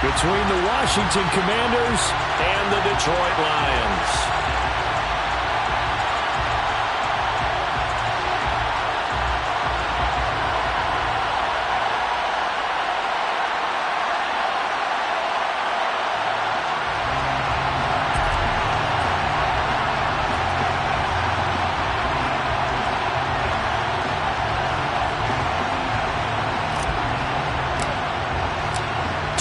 between the Washington Commanders and the Detroit Lions.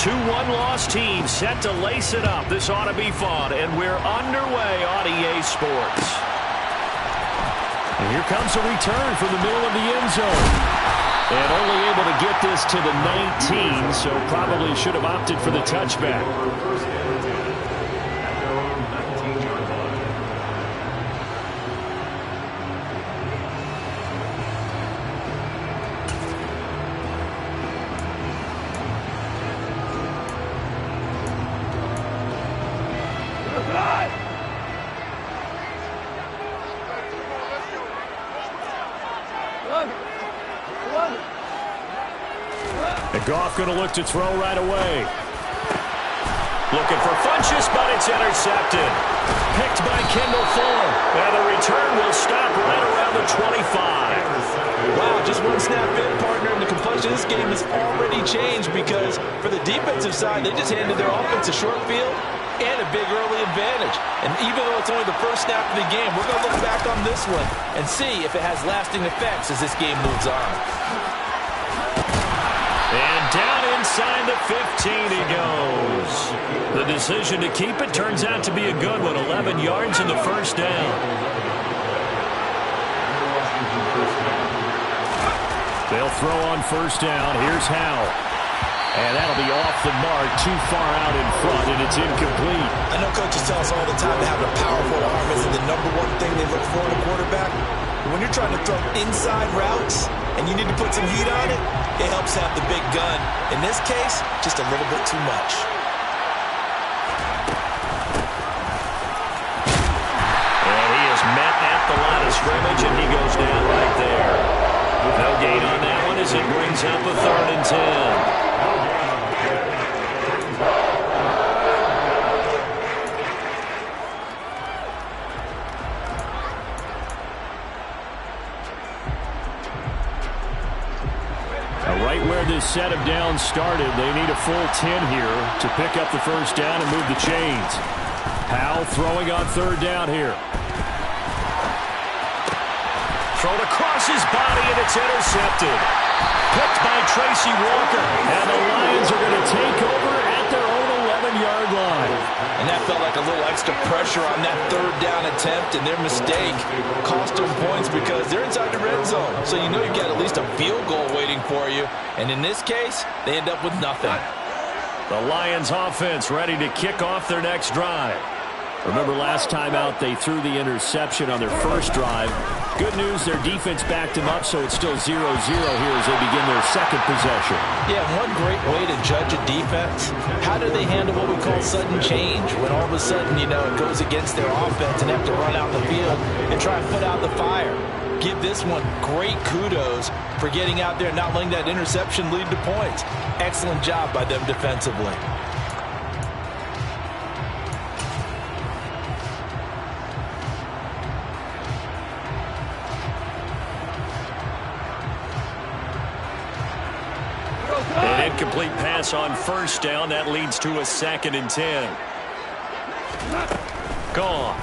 Two one-loss teams set to lace it up. This ought to be fun, and we're underway on EA Sports. And here comes a return from the middle of the end zone. And only able to get this to the 19, so probably should have opted for the touchback. And Goff going to look to throw right away. Looking for Funchess, but it's intercepted. Picked by Kendall Fuller. And the return will stop right around the 25. Wow, just one snap in, partner, and the complexion of this game has already changed because for the defensive side, they just handed their offense a short field and a big early advantage. And even though it's only the first snap of the game, we're going to look back on this one and see if it has lasting effects as this game moves on. And down inside the 15 he goes. The decision to keep it turns out to be a good one. 11 yards in the first down. They'll throw on first down. Here's Howell. And that'll be off the mark, too far out in front, and it's incomplete. I know coaches tell us all the time that having a powerful arm isn't the number one thing they look for in a quarterback. But when you're trying to throw inside routes and you need to put some heat on it, it helps have the big gun. In this case, just a little bit too much. And he is met at the line of scrimmage, and he goes down right there. No gain on that one as it brings up a 3rd and 10. Right where this set of downs started, they need a full 10 here to pick up the first down and move the chains. Howell throwing on 3rd down here. Thrown across his body, and it's intercepted. Picked by Tracy Walker. And the Lions are going to take over at their own 11-yard line. And that felt like a little extra pressure on that 3rd down attempt, and their mistake cost them points because they're inside the red zone. So you know you've got at least a field goal waiting for you. And in this case, they end up with nothing. The Lions offense ready to kick off their next drive. Remember last time out, they threw the interception on their first drive. Good news, their defense backed them up, so it's still 0-0 here as they begin their second possession. Yeah, one great way to judge a defense, how do they handle what we call sudden change? When all of a sudden, you know, it goes against their offense and have to run out the field and try and put out the fire. Give this one great kudos for getting out there and not letting that interception lead to points. Excellent job by them defensively. An incomplete pass on first down. That leads to a 2nd and 10. Gone.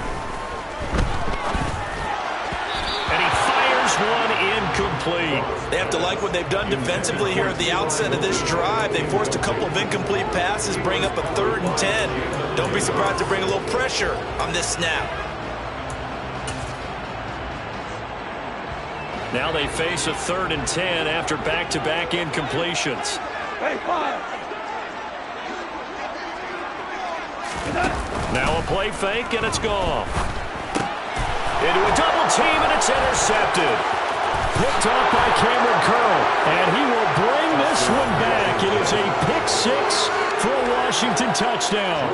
And he fires one incomplete. They have to like what they've done defensively here at the outset of this drive. They forced a couple of incomplete passes, bring up a 3rd and 10. Don't be surprised to bring a little pressure on this snap. Now they face a 3rd and 10 after back-to-back incompletions. Now a play fake, and it's gone. Into a double team, and it's intercepted. Picked off by Cameron Curl, and he will bring this one back. It is a pick 6 for a Washington touchdown.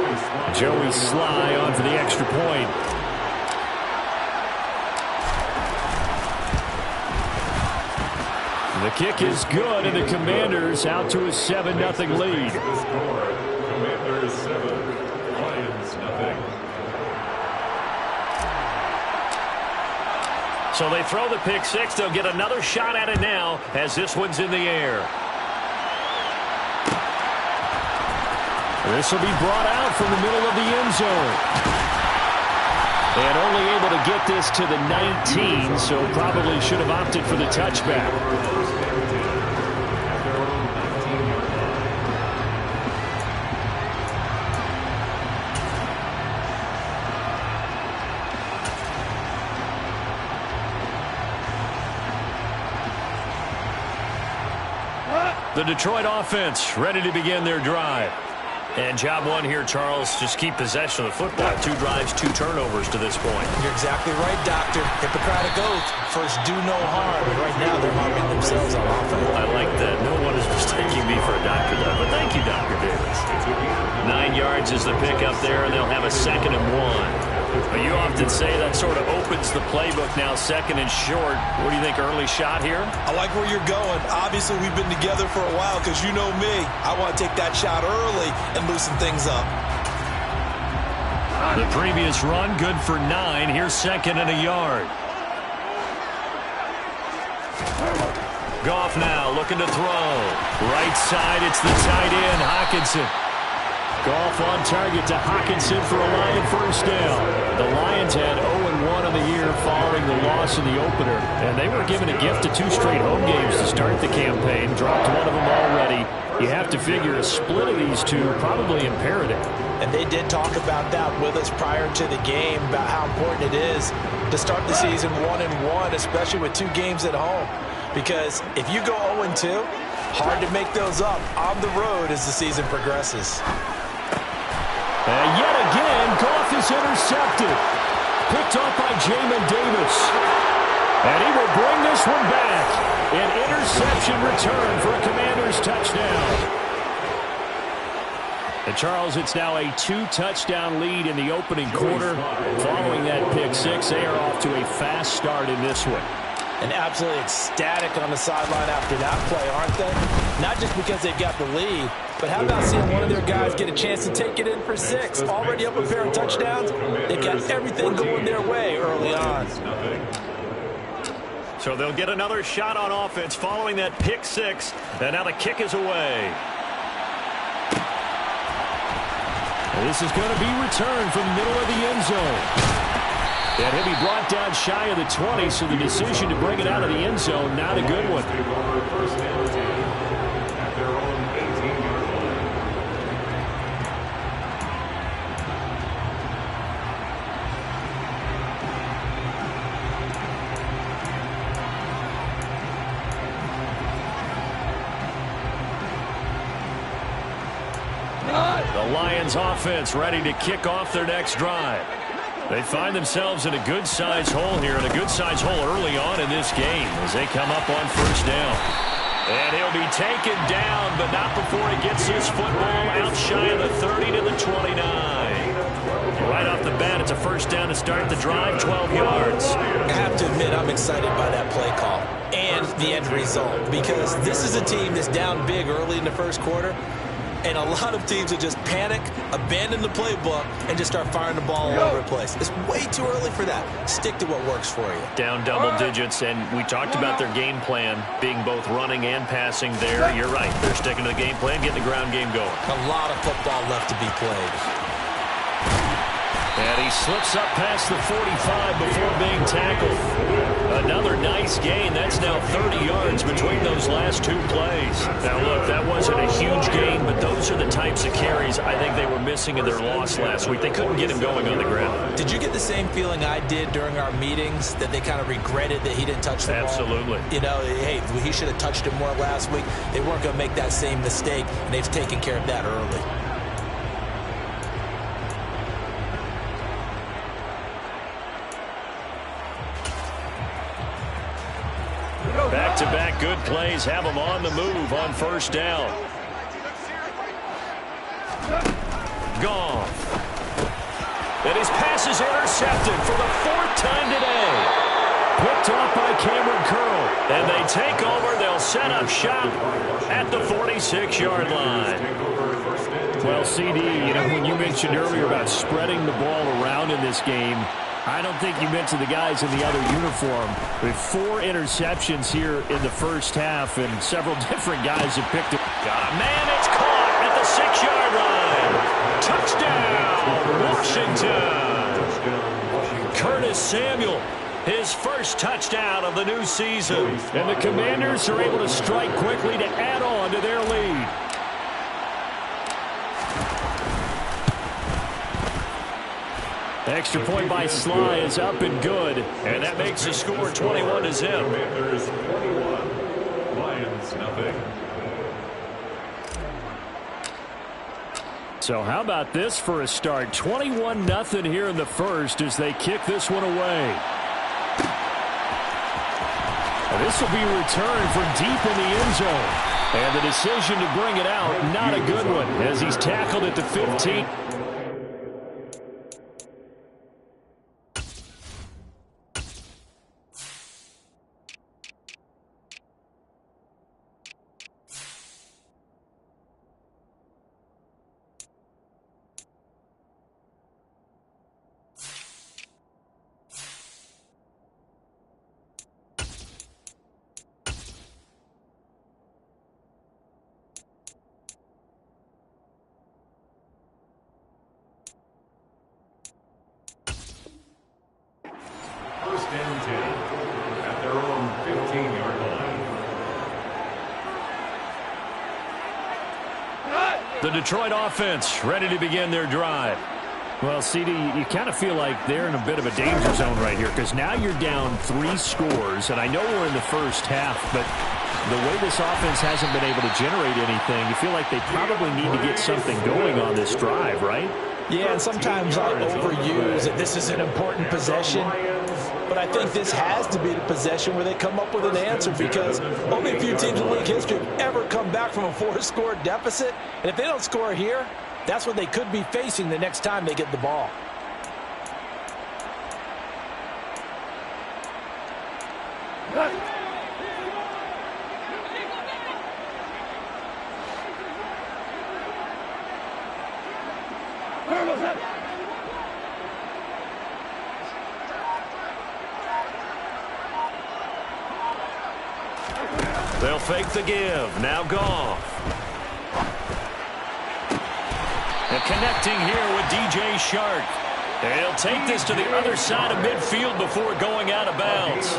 Joey Sly on for the extra point. The kick is good, and the Commanders out to a 7-0 lead. So they throw the pick six. They'll get another shot at it now as this one's in the air. This will be brought out from the middle of the end zone. And only able to get this to the 19, so probably should have opted for the touchback. The Detroit offense ready to begin their drive. And job one here, Charles, just keep possession of the football. 2 drives, 2 turnovers to this point. You're exactly right, Doctor. Hippocratic oath. First, do no harm. And right now, they're harming themselves on offense. I like that. No one is mistaking me for a doctor, though. But thank you, Dr. Davis. 9 yards is the pickup there, and they'll have a 2nd and 1. But you often say that sort of opens the playbook now, 2nd and short. What do you think, early shot here? I like where you're going. Obviously, we've been together for a while because you know me. I want to take that shot early and loosen things up. The previous run, good for 9. Here's 2nd and a yard. Goff now looking to throw. Right side, it's the tight end, Hockenson. Goff on target to Hockenson for a Lion first down. The Lions had 0-1 on the year following the loss in the opener, and they were given a gift of 2 straight home games to start the campaign. Dropped one of them already. You have to figure a split of these 2 probably imperative. And they did talk about that with us prior to the game, about how important it is to start the season 1-1, especially with 2 games at home. Because if you go 0-2, hard to make those up on the road as the season progresses. And yet again, Goff is intercepted. Picked off by Jamin Davis. And he will bring this one back. An interception return for a Commanders touchdown. And Charles, it's now a 2-touchdown lead in the opening quarter. Following that pick six, they are off to a fast start in this one. And absolutely ecstatic on the sideline after that play, aren't they? Not just because they've got the lead, but how about seeing one of their guys get a chance to take it in for 6? Already up a pair of touchdowns. They've got everything going their way early on. So they'll get another shot on offense following that pick six. And now the kick is away. And this is going to be returned from the middle of the end zone. And he'll be brought down shy of the 20, so the decision to bring it out of the end zone, not a good one. The Lions offense ready to kick off their next drive. They find themselves in a good-sized hole here, and a good-sized hole early on in this game as they come up on first down. And he'll be taken down, but not before he gets his football out shy of the 30 to the 29. Right off the bat, it's a first down to start the drive, 12 yards. I have to admit, I'm excited by that play call and the end result, because this is a team that's down big early in the first quarter. And a lot of teams will just panic, abandon the playbook, and just start firing the ball all over the place. It's way too early for that. Stick to what works for you. Down double digits, and we talked about their game plan being both running and passing there. You're right. They're sticking to the game plan, getting the ground game going. A lot of football left to be played. And he slips up past the 45 before being tackled. Another nice gain. That's now 30 yards between those last 2 plays. Now, look, that wasn't a huge gain, but those are the types of carries I think they were missing in their loss last week. They couldn't get him going on the ground. Did you get the same feeling I did during our meetings, that they kind of regretted that he didn't touch the ball? Absolutely. You know, hey, he should have touched it more last week. They weren't going to make that same mistake, and they've taken care of that early. Back-to-back good plays have them on the move on first down. Goff. And his pass is intercepted for the 4th time today. Picked off by Cameron Curl. And they take over. They'll set up shop at the 46-yard line. Well, CD, you know, when you mentioned earlier about spreading the ball around in this game, I don't think you mentioned the guys in the other uniform. With 4 interceptions here in the first half, and several different guys have picked it. Got a man, it's caught at the 6-yard line. Touchdown, Washington. Curtis Samuel, his first touchdown of the new season. And the Commanders are able to strike quickly to add on to their lead. Extra point by Sly is up and good. And that makes the score 21-0. Commanders 21, Lions nothing. So how about this for a start? 21-0 here in the first as they kick this one away. And this will be returned from deep in the end zone. And the decision to bring it out, not a good one, as he's tackled at the 15. First and 10 at their own 15-yard line. The Detroit offense ready to begin their drive. Well, CD, you kind of feel like they're in a bit of a danger zone right here because now you're down 3 scores, and I know we're in the first half, but the way this offense hasn't been able to generate anything, you feel like they probably need to get something going on this drive, right? Yeah, and sometimes I overuse that this is an important possession. But I think this has to be the possession where they come up with an answer because only a few teams in league history have ever come back from a 4-score deficit. And if they don't score here, that's what they could be facing the next time they get the ball. They'll fake the give. Now Goff. And connecting here with DJ Shark. He'll take this to the other side of midfield before going out of bounds.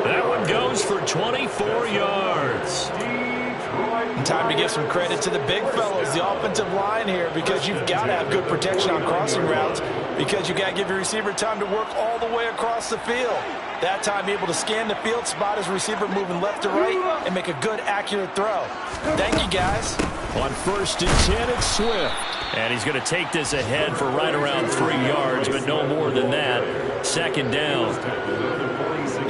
That one goes for 24 yards. And time to give some credit to the big fellows, the offensive line here, because you've got to have good protection on crossing routes because you've got to give your receiver time to work all the way across the field. That time able to scan the field, spot his receiver moving left to right, and make a good, accurate throw. Thank you, guys. On 1st and 10, it's Swift. And he's going to take this ahead for right around 3 yards, but no more than that. 2nd down.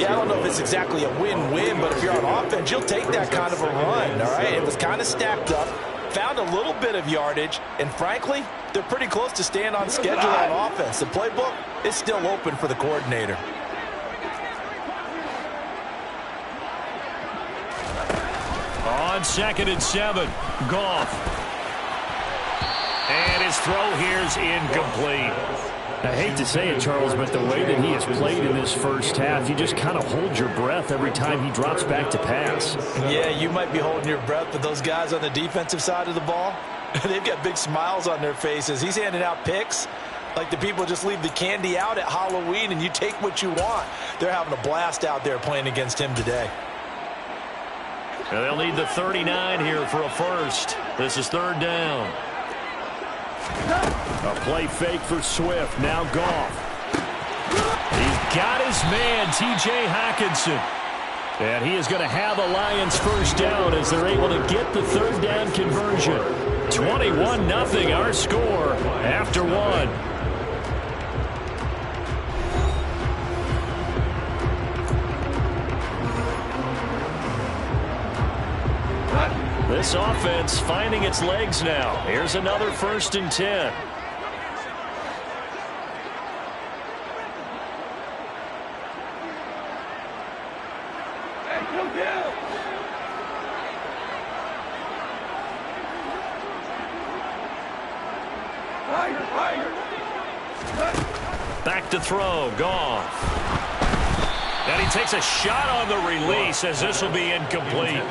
Yeah, I don't know if it's exactly a win-win, but if you're on offense, you'll take that kind of a run, all right? It was kind of stacked up, found a little bit of yardage, and frankly, they're pretty close to staying on schedule on offense. The playbook is still open for the coordinator. On 2nd and 7, Goff. And his throw here is incomplete. I hate to say it, Charles, but the way that he has played in this first half, you just kind of hold your breath every time he drops back to pass. Yeah, you might be holding your breath, but those guys on the defensive side of the ball, they've got big smiles on their faces. He's handing out picks like the people just leave the candy out at Halloween and you take what you want. They're having a blast out there playing against him today. And they'll need the 39 here for a first. This is 3rd down. A play fake for Swift. Now Goff. He's got his man, T.J. Hockenson. And he is going to have a Lions first down as they're able to get the 3rd down conversion. 21-0 our score after 1. This offense finding its legs now. Here's another 1st and 10. Back to throw. Goff. And he takes a shot on the release as this will be incomplete.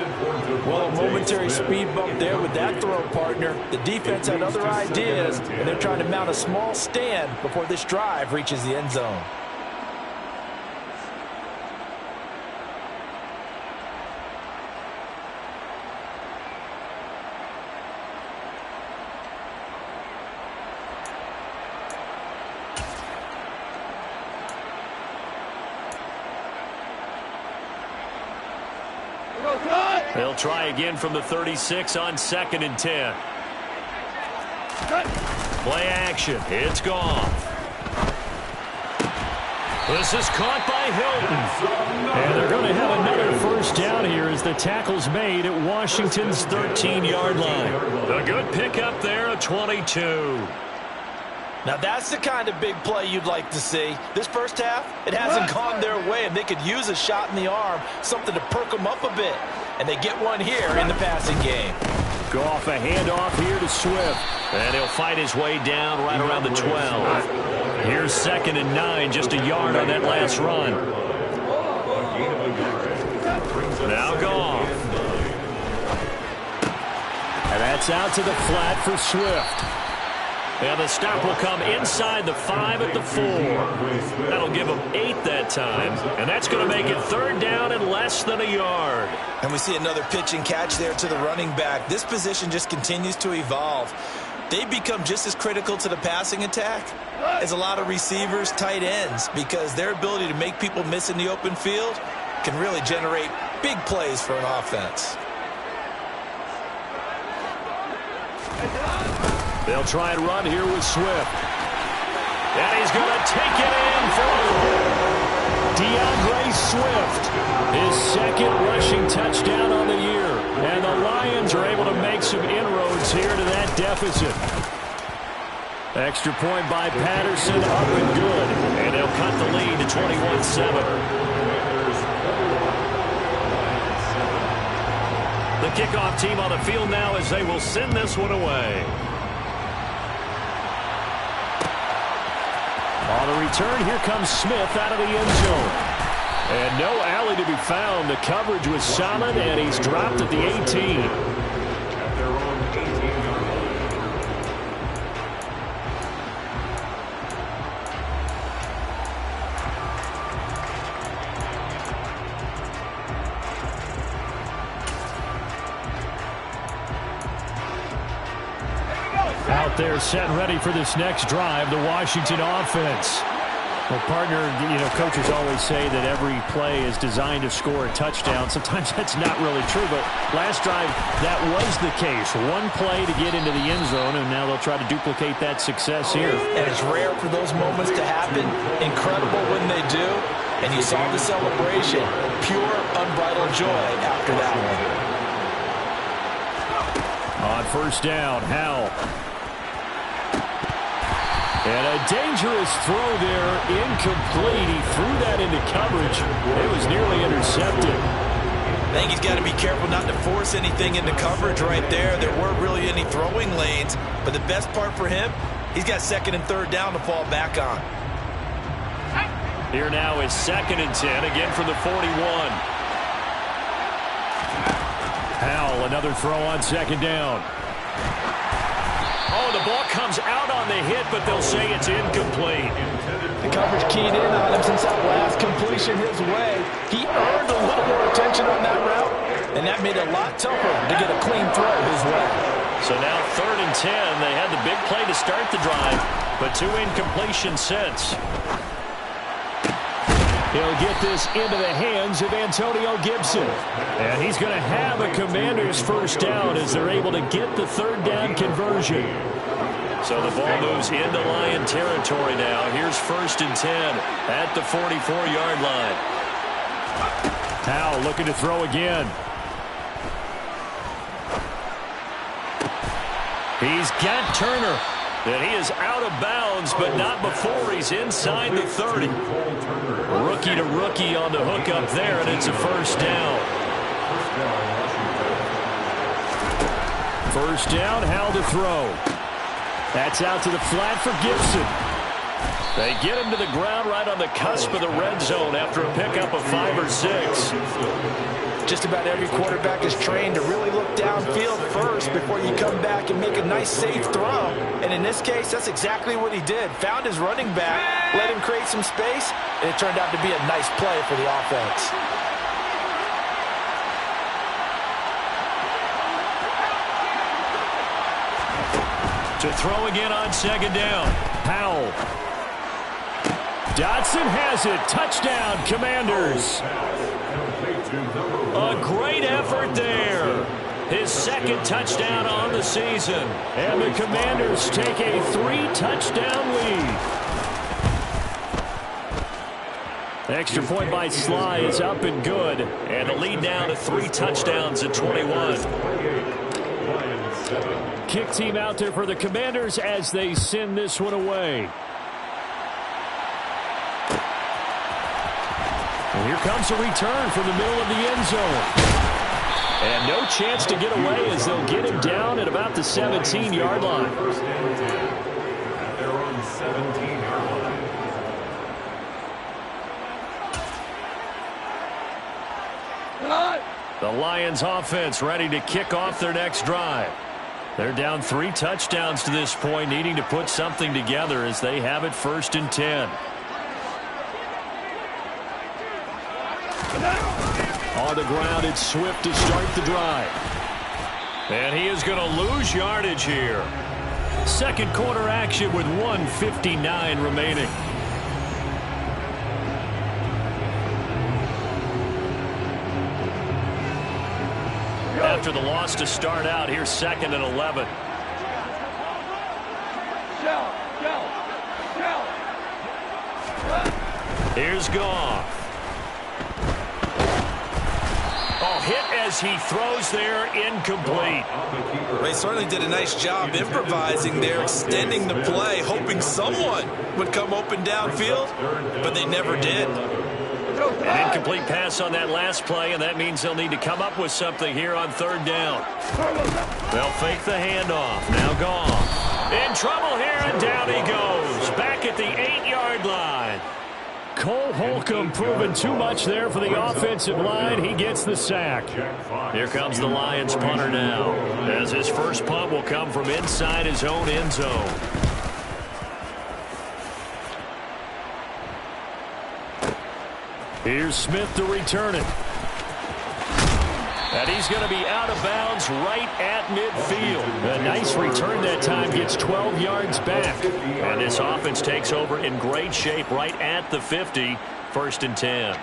Well, a momentary speed bump there with that throw, partner. The defense had other ideas, and they're trying to mount a small stand before this drive reaches the end zone. They'll try again from the 36 on 2nd and 10. Play action. It's gone. This is caught by Hilton. And they're going to have another first down here as the tackle's made at Washington's 13-yard line. A good pickup there at 22. Now, that's the kind of big play you'd like to see. This first half, it hasn't gone their way, and they could use a shot in the arm, something to perk them up a bit. And they get one here in the passing game. Goff, a handoff here to Swift. And he'll fight his way down right around the 12. Here's 2nd and 9, just a yard on that last run. Now Goff. And that's out to the flat for Swift. And the stop will come inside the 5 at the 4. That'll give them 8 that time. And that's going to make it 3rd down and less than a yard. And we see another pitch and catch there to the running back. This position just continues to evolve. They become just as critical to the passing attack as a lot of receivers, tight ends, because their ability to make people miss in the open field can really generate big plays for an offense. They'll try and run here with Swift. And he's going to take it in for DeAndre Swift. His 2nd rushing touchdown on the year. And the Lions are able to make some inroads here to that deficit. Extra point by Patterson, up and good. And they'll cut the lead to 21-7. The kickoff team on the field now as they will send this one away. On the return, here comes Smith out of the end zone. And no alley to be found. The coverage was solid, and he's dropped at the 18. At their own 18-yard Out there set ready for this next drive, the Washington offense. Well, partner, coaches always say that every play is designed to score a touchdown. Sometimes that's not really true, but last drive, that was the case. One play to get into the end zone, and now they'll try to duplicate that success here. And it's rare for those moments to happen. Incredible when they do. And you saw the celebration. Pure, unbridled joy after that one. On first down, Howell. And a dangerous throw there, incomplete. He threw that into coverage. It was nearly intercepted. I think he's got to be careful not to force anything into coverage right there. There weren't really any throwing lanes, but the best part for him, he's got 2nd and 3rd down to fall back on. Here now is 2nd and 10, again from the 41. Howell, another throw on 2nd down. Oh, the ball comes out on the hit, but they'll say it's incomplete. The coverage keyed in on him since that last completion his way. He earned a little more attention on that route, and that made it a lot tougher to get a clean throw his way. So now 3rd and 10. They had the big play to start the drive, but 2 incompletions since. He'll get this into the hands of Antonio Gibson. And he's going to have a Commanders first down as they're able to get the 3rd down conversion. So the ball moves into Lion territory now. Here's 1st and 10 at the 44-yard line. Howell looking to throw again. He's got Turner. And he is out of bounds, but not before he's inside the 30. Rookie to rookie on the hook up there, and it's a first down. First down, Howell to throw. That's out to the flat for Gibson. They get him to the ground right on the cusp of the red zone after a pickup of 5 or 6. Just about every quarterback is trained to really look downfield first before you come back and make a nice, safe throw. And in this case, that's exactly what he did. Found his running back, let him create some space, and it turned out to be a nice play for the offense. To throw again on second down. Powell. Dotson has it. Touchdown, Commanders. A great effort there. His second touchdown on the season. And the Commanders take a 3-touchdown lead. Extra point by Sly is up and good. And the lead now to 3 touchdowns at 21. Kick team out there for the Commanders as they send this one away. And here comes a return from the middle of the end zone. And no chance to get away as they'll get him down at about the 17-yard line. First and 10 at their own 17-yard line. The Lions offense ready to kick off their next drive. They're down 3 touchdowns to this point, needing to put something together as they have it 1st and 10. On the ground, it's Swift to start the drive. And he is going to lose yardage here. Second quarter action with 1:59 remaining. After the loss to start out, here's 2nd and 11. Here's Goff. Oh, hit as he throws there, incomplete. They certainly did a nice job improvising there, extending the play, hoping someone would come open downfield, but they never did. An incomplete pass on that last play, and that means they'll need to come up with something here on 3rd down. They'll fake the handoff. Now Goff. In trouble here, and down he goes. Back at the 8-yard line. Cole Holcomb proving too much there for the offensive line. He gets the sack. Here comes the Lions punter now, as his first punt will come from inside his own end zone. Here's Smith to return it. And he's going to be out of bounds right at midfield. A nice return that time, gets 12 yards back. And this offense takes over in great shape right at the 50, 1st and 10.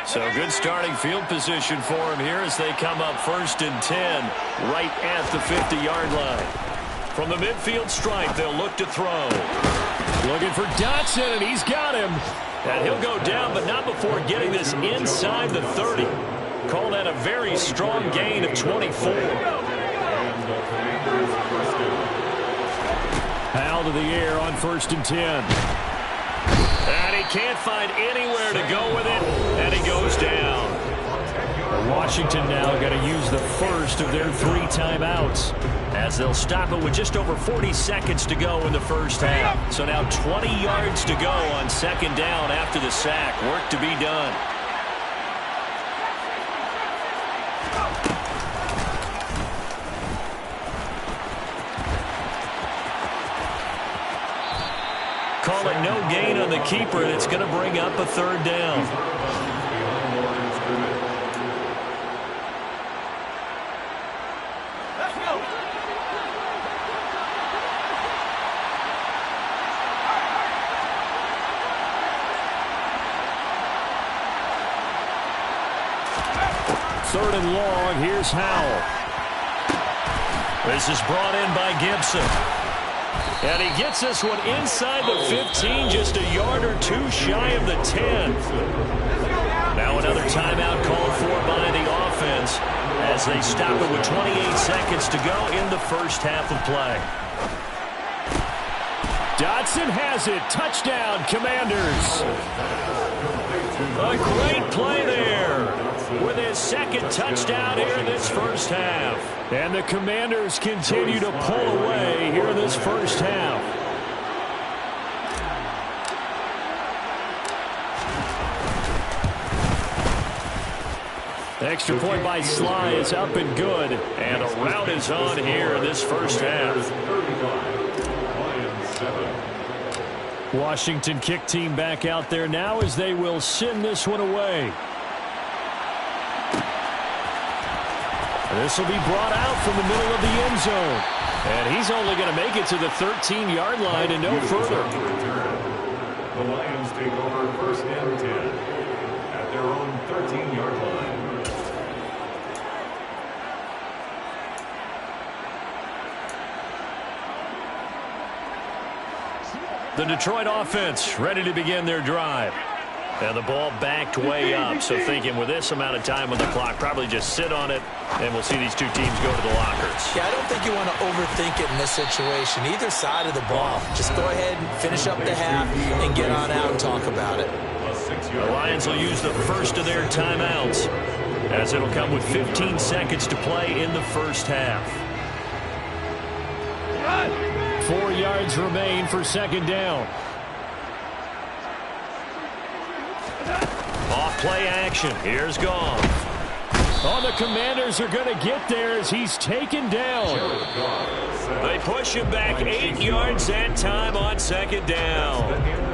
So good starting field position for him here as they come up 1st and 10 right at the 50-yard line. From the midfield stripe, they'll look to throw. Looking for Dotson, and he's got him. And he'll go down, but not before getting this inside the 30. Call that a very strong gain of 24. Powell to the air on 1st and 10. And he can't find anywhere to go with it, and he goes down. Washington now got to use the first of their 3 timeouts, as they'll stop it with just over 40 seconds to go in the first half. So now 20 yards to go on 2nd down after the sack. Work to be done. Call it no gain on the keeper, and it's going to bring up a 3rd down. Third and long, here's Howell. This is brought in by Gibson. And he gets this one inside the 15, just a yard or 2 shy of the 10. Now another timeout called for by the offense as they stop it with 28 seconds to go in the first half of play. Dotson has it. Touchdown, Commanders. A great play there with his 2nd touchdown here in this first half. And the Commanders continue to pull away here in this first half. Extra point by Sly is up and good. And a rout is on here in this first half. Washington kick team back out there now as they will send this one away. This will be brought out from the middle of the end zone. And he's only going to make it to the 13-yard line and no further. The Lions take over first and 10 at their own 13-yard line. The Detroit offense ready to begin their drive. And the ball backed way up, so thinking with this amount of time on the clock, probably just sit on it, and we'll see these two teams go to the lockers. Yeah, I don't think you want to overthink it in this situation. Either side of the ball. Just go ahead and finish up the half and get on out and talk about it. The Lions will use the first of their timeouts, as it'll come with 15 seconds to play in the first half. 4 yards remain for second down. Off play action. Here's Goff. Oh, the Commanders are going to get there as he's taken down. They push him back 8 yards that time on second down.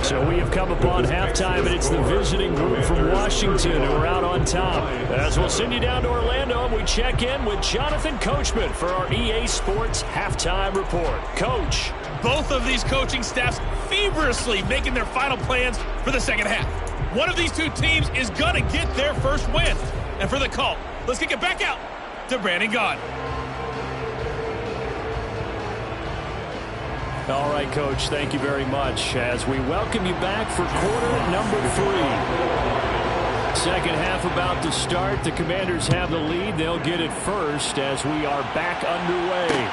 So we have come upon halftime, and it's the visiting group from Washington who are out on top. As we'll send you down to Orlando, and we check in with Jonathan Coachman for our EA Sports Halftime Report. Coach. Both of these coaching staffs feverishly making their final plans for the second half. One of these two teams is going to get their first win. And for the call, let's kick it back out to Brandon Gaudin. All right, Coach, thank you very much as we welcome you back for quarter number 3. Second half about to start. The Commanders have the lead. They'll get it first as we are back underway.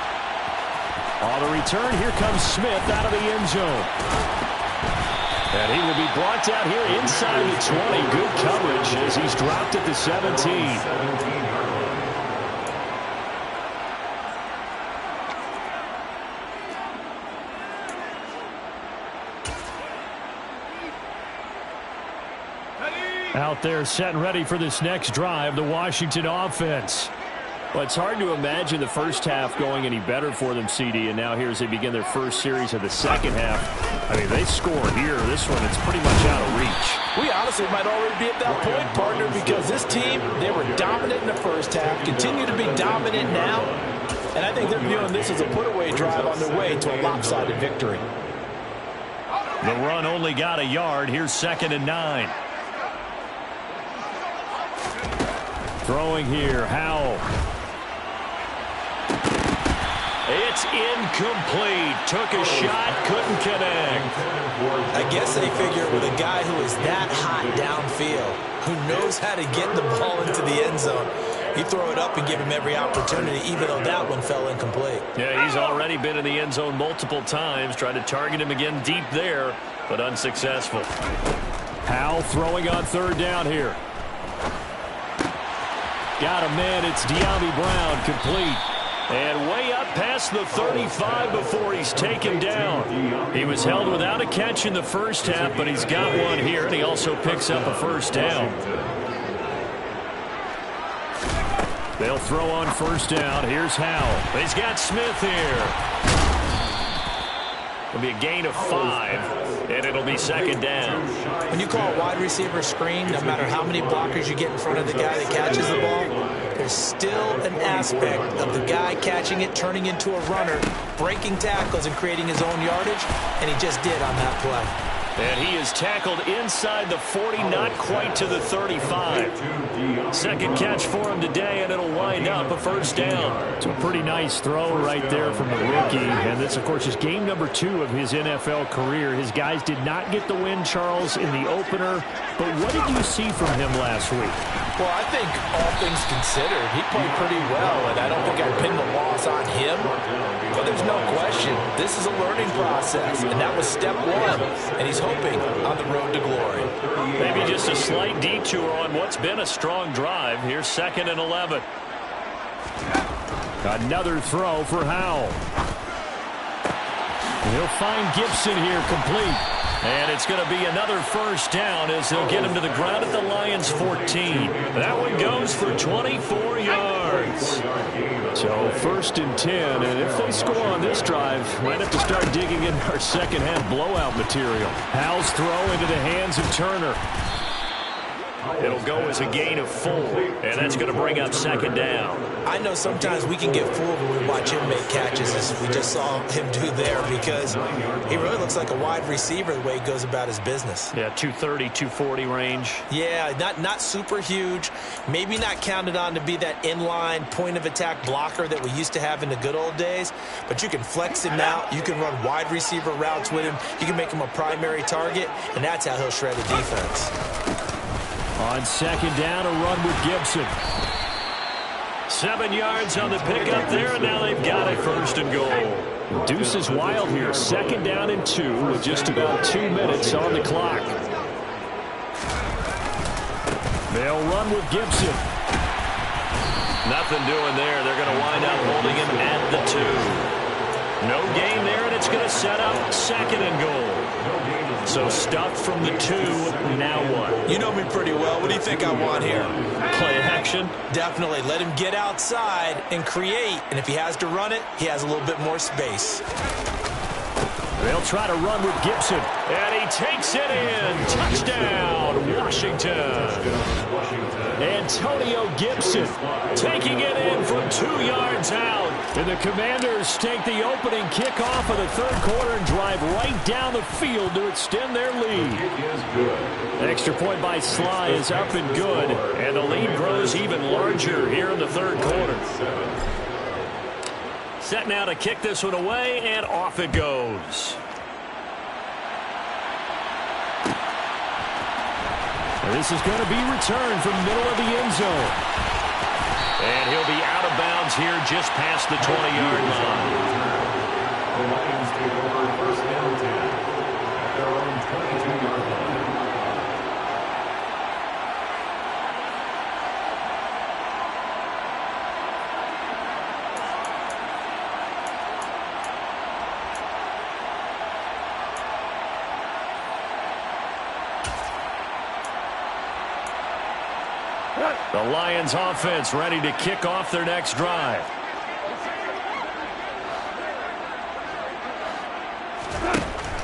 On the return, here comes Smith out of the end zone. And he will be brought down here inside the 20. Good coverage as he's dropped at the 17. Out there set and ready for this next drive, the Washington offense. Well, it's hard to imagine the first half going any better for them, CD, and now here as they begin their first series of the second half. I mean, they score here. This one, it's pretty much out of reach. We honestly might already be at that point, partner, because this team, they were dominant in the first half, continue to be dominant now, and I think they're viewing this as a put-away drive on their way to a lopsided victory. The run only got a yard. Here's 2nd and 9. Throwing here, Howell. It's incomplete. Took a shot, couldn't connect. I guess they figure with a guy who is that hot downfield, who knows how to get the ball into the end zone, you throw it up and give him every opportunity, even though that one fell incomplete. Yeah, he's already been in the end zone multiple times. Tried to target him again deep there, but unsuccessful. Howell throwing on 3rd down here. Got a man. It's De'Ami Brown, complete. And way up past the 35 before he's taken down. He was held without a catch in the first half, but he's got one here, and he also picks up a first down. They'll throw on 1st down. Here's Howell. He's got Smith here. It'll be a gain of 5, and it'll be 2nd down. When you call a wide receiver screen, no matter how many blockers you get in front of the guy that catches the ball, there's still an aspect of the guy catching it, turning into a runner, breaking tackles and creating his own yardage, and he just did on that play. And he is tackled inside the 40, not quite to the 35. 2nd catch for him today, and it'll wind up a 1st down. It's a pretty nice throw right there from the rookie. And this, of course, is game number 2 of his NFL career. His guys did not get the win, Charles, in the opener. But what did you see from him last week? Well, I think all things considered, he played pretty well, and I don't think I'd pin the loss on him. But there's no question, this is a learning process, and that was step one, and he's hoping on the road to glory. Maybe just a slight detour on what's been a strong drive. Here's 2nd and 11. Another throw for Howell. He'll find Gibson here complete. And it's going to be another first down as they'll get him to the ground at the Lions' 14. That one goes for 24 yards. So 1st and 10, and if they score on this drive, might have to start digging in our second-half blowout material. Howell's throw into the hands of Turner. It'll go as a gain of 4, and that's going to bring up 2nd down. I know sometimes we can get fooled when we watch him make catches, as we just saw him do there, because he really looks like a wide receiver the way he goes about his business. Yeah, 230, 240 range. Yeah, not super huge. Maybe not counted on to be that inline point-of-attack blocker that we used to have in the good old days, but you can flex him out. You can run wide receiver routes with him. You can make him a primary target, and that's how he'll shred a defense. On 2nd down, a run with Gibson. 7 yards on the pickup there, and now they've got it 1st and goal. Deuce is wild here. 2nd down and 2 with just about 2 minutes on the clock. They'll run with Gibson. Nothing doing there. They're going to wind up holding him at the 2. No gain there, and it's going to set up 2nd and goal. So stuffed from the 2, now what? You know me pretty well. What do you think I want here? Play action? Definitely. Let him get outside and create. And if he has to run it, he has a little bit more space. They'll try to run with Gibson. And he takes it in. Touchdown, Washington. Antonio Gibson taking it in from 2 yards out. And the Commanders take the opening kickoff of the 3rd quarter and drive right down the field to extend their lead. Extra point by Sly is up and good. And the lead grows even larger here in the 3rd quarter. Set now to kick this one away, and off it goes. This is going to be returned from middle of the end zone. And he'll be out of bounds here just past the 20-yard line. The Lions take over 1st and 10 at their own 22-yard line. The Lions offense ready to kick off their next drive.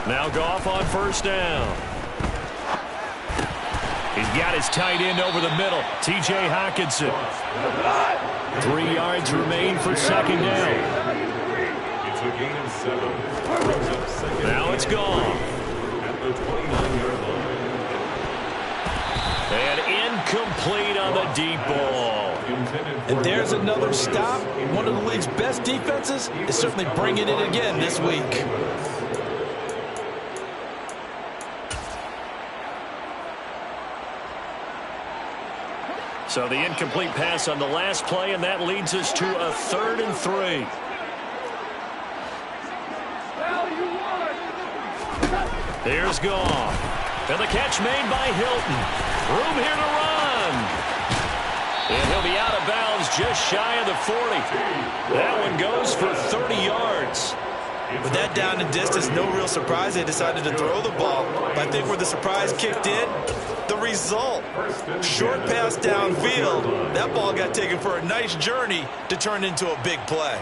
Now Goff on 1st down. He's got his tight end over the middle, T.J. Hockenson. 3 yards remain for 2nd down. It's a gain of 7. Brings up 2nd. Now it's gone. At the 29-yard line. And incomplete on the deep ball. And there's another stop. One of the league's best defenses is certainly bringing it again this week. So the incomplete pass on the last play, and that leads us to a 3rd and 3. Here's Goff. And the catch made by Hilton. Room here to run. And he'll be out of bounds just shy of the 40. That one goes for 30 yards. With that down and distance, no real surprise they decided to throw the ball. But I think where the surprise kicked in, the result. Short pass downfield. That ball got taken for a nice journey to turn into a big play.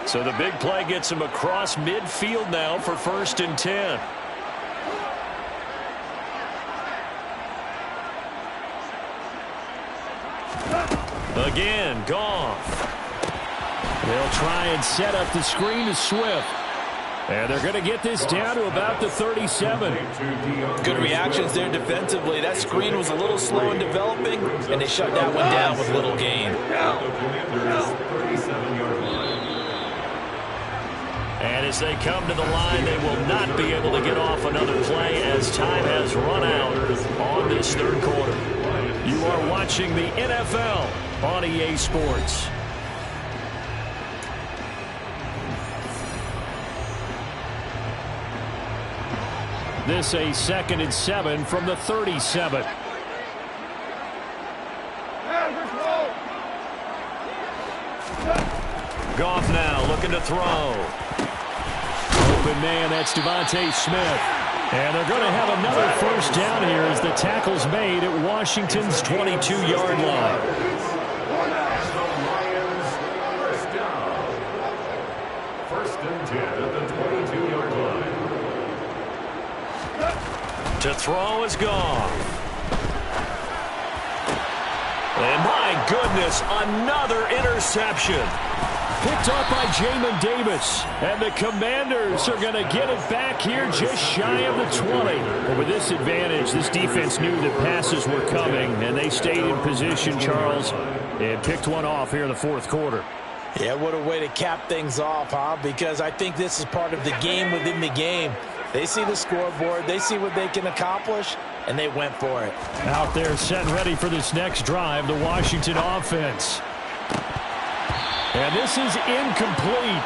So the big play gets him across midfield now for 1st and 10. Again, Goff. They'll try and set up the screen to Swift. And they're going to get this down to about the 37. Good reactions there defensively. That screen was a little slow in developing, and they shut that one down with little gain. And as they come to the line, they will not be able to get off another play as time has run out on this 3rd quarter. You are watching watching the NFL on EA Sports. This a 2nd and 7 from the 37. Goff now looking to throw. Open man, that's Devontae Smith. And they're going to have another first down here as the tackle's made at Washington's 22-yard line. First down. 1st and 10 at the 22-yard line. To throw is Goff. And my goodness, another interception. Picked up by Jamin Davis. And the Commanders are going to get it back here just shy of the 20. But with this advantage, this defense knew that passes were coming, and they stayed in position, Charles, and picked one off here in the 4th quarter. Yeah, what a way to cap things off, huh? Because I think this is part of the game within the game. They see the scoreboard, they see what they can accomplish, and they went for it. Out there set and ready for this next drive, the Washington offense. And this is incomplete.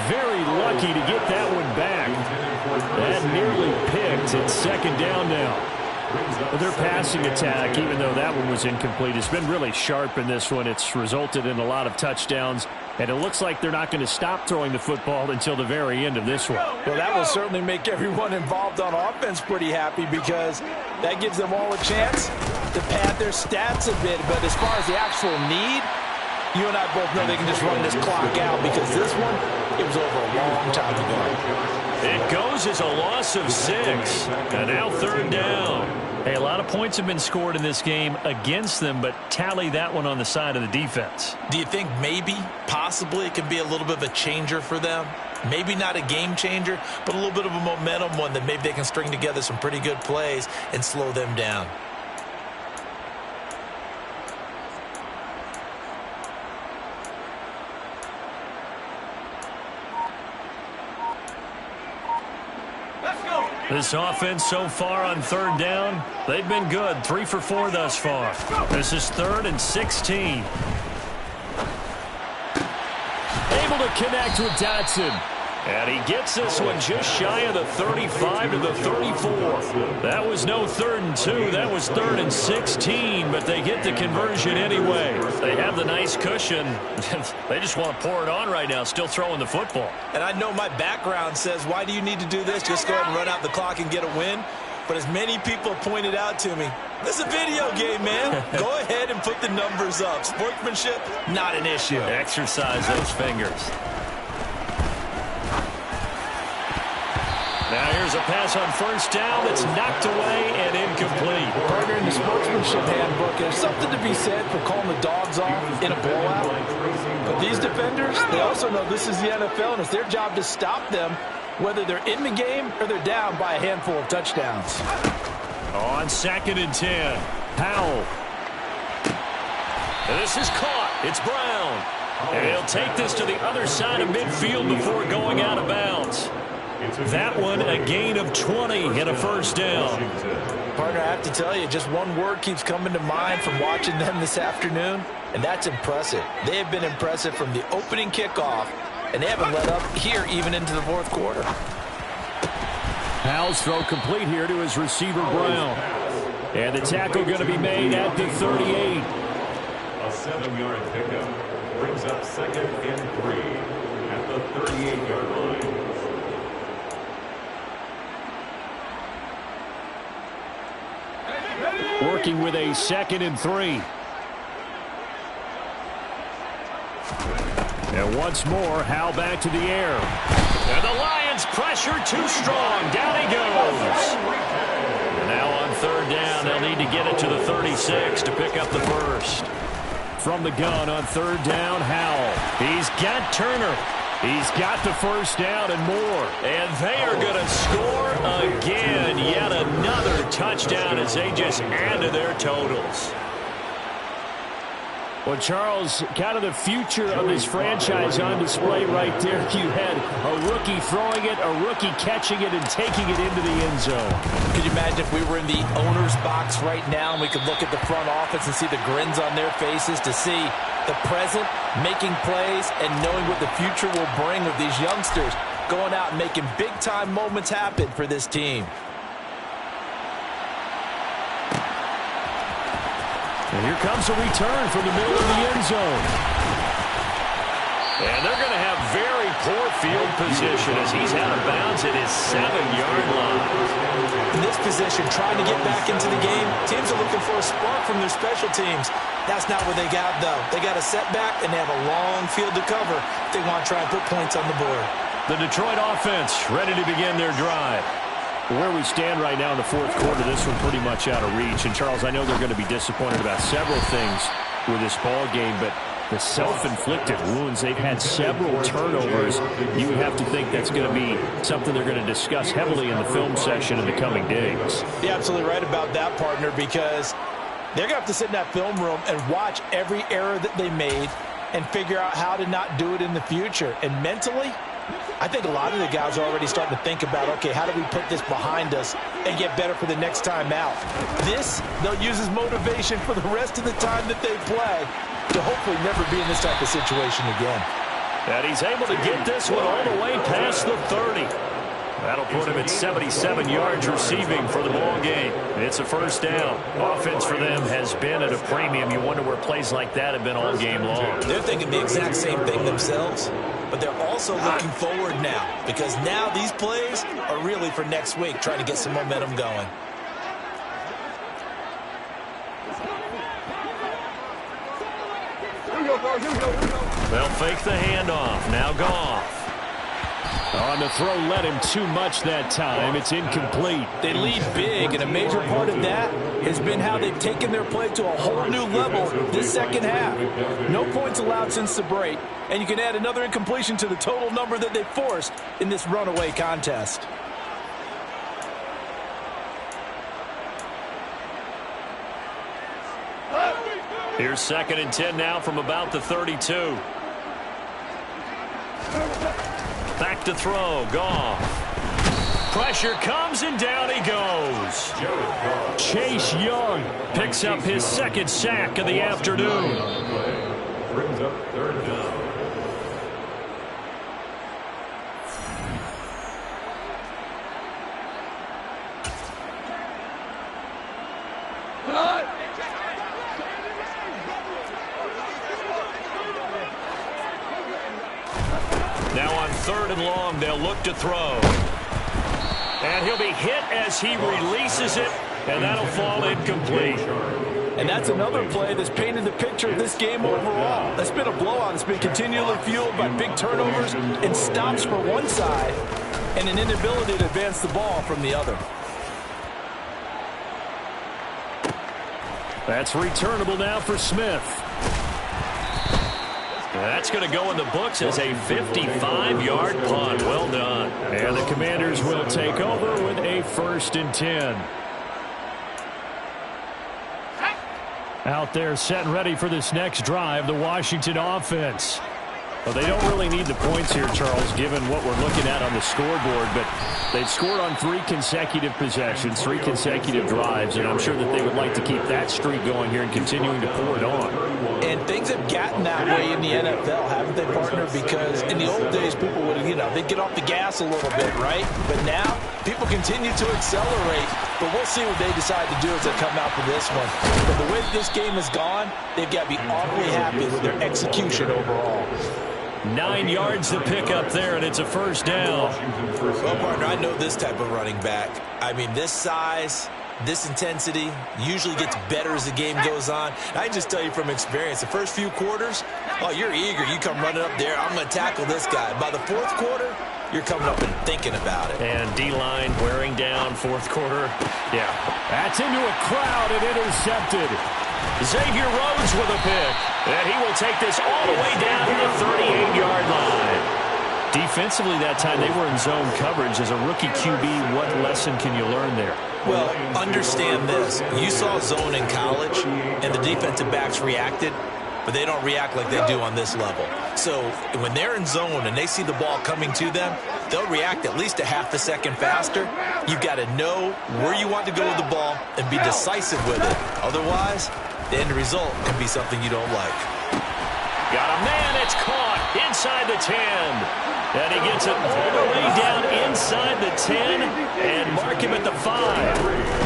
Very lucky to get that one back. That nearly picked. It's 2nd down now. Well, their passing attack, even though that one was incomplete, has been really sharp in this one. It's resulted in a lot of touchdowns, and it looks like they're not going to stop throwing the football until the very end of this one. Well, that will certainly make everyone involved on offense pretty happy because that gives them all a chance to pad their stats a bit. But as far as the actual need, you and I both know they can just run this clock out because this one, it was over a long time ago. It goes as a loss of 6. And now 3rd down. Hey, a lot of points have been scored in this game against them, but tally that one on the side of the defense. Do you think maybe, possibly, it could be a little bit of a changer for them? Maybe not a game changer, but a little bit of a momentum one that maybe they can string together some pretty good plays and slow them down. This offense so far on 3rd down, they've been good. 3 for 4 thus far. This is 3rd and 16. Able to connect with Dotson. And he gets this one just shy of the 35 to the 34. That was no 3rd and 2. That was 3rd and 16, but they get the conversion anyway. They have the nice cushion. They just want to pour it on right now, still throwing the football. And I know my background says, why do you need to do this? Just go ahead and run out the clock and get a win. But as many people pointed out to me, this is a video game, man. Go ahead and put the numbers up. Sportsmanship, not an issue. Exercise those fingers. Now here's a pass on 1st down that's knocked away and incomplete. Partner, in the sportsmanship handbook, there's something to be said for calling the dogs off in a blowout. But these defenders, they also know this is the NFL, and it's their job to stop them, whether they're in the game or they're down by a handful of touchdowns. On 2nd and 10, Powell. And this is caught. It's Brown. And he'll take this to the other side of midfield before going out of bounds. That one, a gain of 20 and a 1st down. Partner, I have to tell you, just one word keeps coming to mind from watching them this afternoon, and that's impressive. They have been impressive from the opening kickoff, and they haven't let up here even into the 4th quarter. Powell's throw complete here to his receiver, Brown. And the tackle going to be made at the 38. A 7-yard pickup brings up 2nd and 3 at the 38-yard line. Working with a 2nd and 3. And once more, Howell back to the air. And the Lions pressure too strong. Down he goes. And now on 3rd down, they'll need to get it to the 36 to pick up the 1st. From the gun on 3rd down, Howell. He's got Turner. He's got the 1st down and more. And they are going to score again. Yet another touchdown as they just add to their totals. Well, Charles, kind of the future of this franchise on display right there. You had a rookie throwing it, a rookie catching it, and taking it into the end zone. Could you imagine if we were in the owner's box right now and we could look at the front office and see the grins on their faces, to see the present making plays and knowing what the future will bring with these youngsters going out and making big-time moments happen for this team. And here comes a return from the middle of the end zone. And they're going to have very poor field position as he's out of bounds at his 7-yard line. In this position, trying to get back into the game, teams are looking for a spark from their special teams. That's not what they got, though. They got a setback, and they have a long field to cover if they want to try and put points on the board. The Detroit offense ready to begin their drive. Where we stand right now in the fourth quarter, this one pretty much out of reach. And, Charles, I know they're going to be disappointed about several things with this ball game, but the self-inflicted wounds, they've had several turnovers. You would have to think that's going to be something they're going to discuss heavily in the film session in the coming days. You're absolutely right about that, partner, because they're going to have to sit in that film room and watch every error that they made and figure out how to not do it in the future. And mentally, I think a lot of the guys are already starting to think about, okay, how do we put this behind us and get better for the next time out? This, they'll use as motivation for the rest of the time that they play to hopefully never be in this type of situation again. And he's able to get this one all the way past the 30. That'll put him at 77 yards receiving for the ball game. It's a first down. Offense for them has been at a premium. You wonder where plays like that have been all game long. They're thinking the exact same thing themselves, but they're also looking forward now, because now these plays are really for next week, trying to get some momentum going. They'll fake the handoff. Now Goff. On the throw, led him too much that time. It's incomplete. They lead big, and a major part of that has been how they've taken their play to a whole new level this second half. No points allowed since the break, and you can add another incompletion to the total number that they forced in this runaway contest. Here's 2nd and 10 now from about the 32. Back to throw. Goff. Pressure comes, and down he goes. Chase Young picks up his 2nd sack of the afternoon. Brings up 3rd down. Now on 3rd and long, they'll look to throw. And he'll be hit as he releases it, and that'll fall incomplete. And that's another play that's painted the picture of this game overall. That's been a blowout. It's been continually fueled by big turnovers and stops for one side and an inability to advance the ball from the other. That's returnable now for Smith. That's going to go in the books as a 55-yard punt. Well done. And the Commanders will take over with a 1st and 10. Out there set and ready for this next drive, the Washington offense. Well, they don't really need the points here, Charles, given what we're looking at on the scoreboard, but they've scored on 3 consecutive possessions, 3 consecutive drives, and I'm sure that they would like to keep that streak going here and continuing to pour it on. And things have gotten that way in the NFL, haven't they, partner? Because in the old days, people would, they'd get off the gas a little bit, right? But now, people continue to accelerate, but we'll see what they decide to do as they come out for this one. But the way this game has gone, they've got to be awfully happy with their execution overall. 9 yards to pick up there, and it's a 1st down. Well, partner, I know this type of running back. I mean, this size, this intensity usually gets better as the game goes on. I just tell you from experience, the first few quarters, oh, you're eager. You come running up there, I'm going to tackle this guy. By the 4th quarter, you're coming up and thinking about it. And D-line wearing down 4th quarter. Yeah. That's into a crowd and intercepted. Xavier Rhodes with a pick. And he will take this all the way down to the 38-yard line. Defensively that time, they were in zone coverage. As a rookie QB, what lesson can you learn there? Well, understand this. You saw zone in college, and the defensive backs reacted. but they don't react like they do on this level. So when they're in zone and they see the ball coming to them, they'll react at least a half a second faster. You've got to know where you want to go with the ball and be decisive with it. Otherwise, the end result can be something you don't like. Got a man, it's caught inside the 10. And he gets it all the way down inside the 10 and mark him at the 5.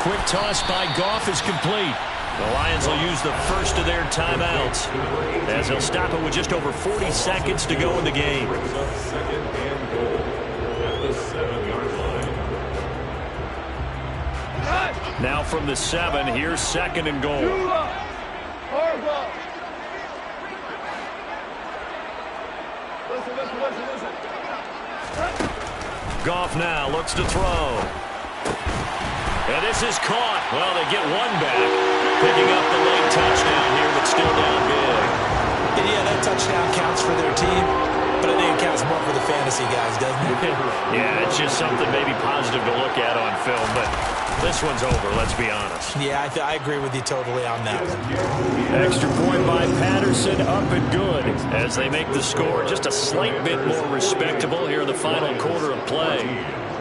Quick toss by Goff is complete. The Lions will use the first of their timeouts as they'll stop it with just over 40 seconds to go in the game. Second and goal at the 7-yard line. Now from the 7, here's second and goal. Goff now looks to throw. And this is caught. Well, they get one back. Picking up the late touchdown here, but still down big. And yeah, that touchdown counts for their team, but I think it counts more for the fantasy guys, doesn't it? Yeah, it's just something maybe positive to look at on film, but this one's over, let's be honest. Yeah, I agree with you totally on that one. Extra point by Patterson, up and good, as they make the score just a slight bit more respectable here in the final quarter of play.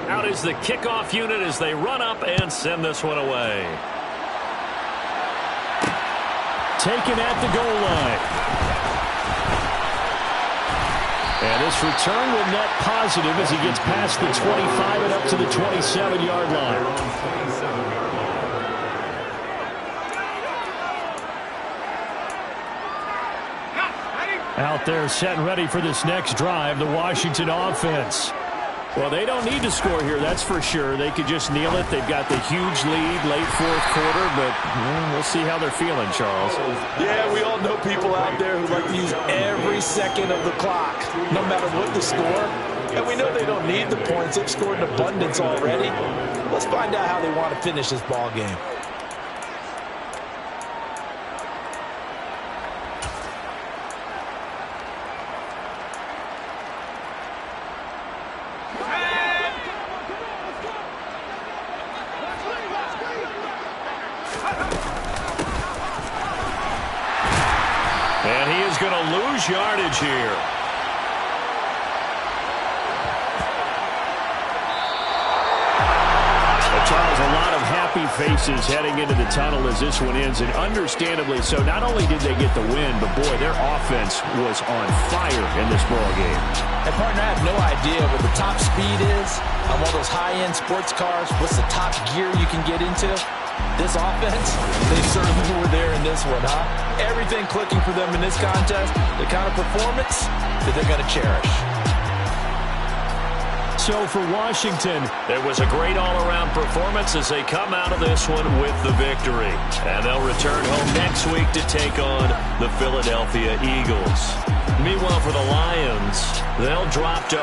Out is the kickoff unit as they run up and send this one away. Taken at the goal line. And this return will net positive as he gets past the 25 and up to the 27-yard line. Out there set and ready for this next drive, the Washington offense. Well, they don't need to score here, that's for sure. They could just kneel it. They've got the huge lead late fourth quarter, but we'll see how they're feeling, Charles. Yeah, we all know people out there who like to use every second of the clock, no matter what the score. And we know they don't need the points. They've scored in abundance already. Let's find out how they want to finish this ball game. And he is going to lose yardage here. Charles, a lot of happy faces heading into the tunnel as this one ends, and understandably so. Not only did they get the win, but boy, their offense was on fire in this ball game. And partner, I have no idea what the top speed is on one of those high-end sports cars. What's the top gear you can get into? This offense, they certainly were there in this one, huh? Everything clicking for them in this contest, the kind of performance that they're going to cherish. So for Washington, it was a great all-around performance as they come out of this one with the victory. And they'll return home next week to take on the Philadelphia Eagles. Meanwhile, for the Lions, they'll drop to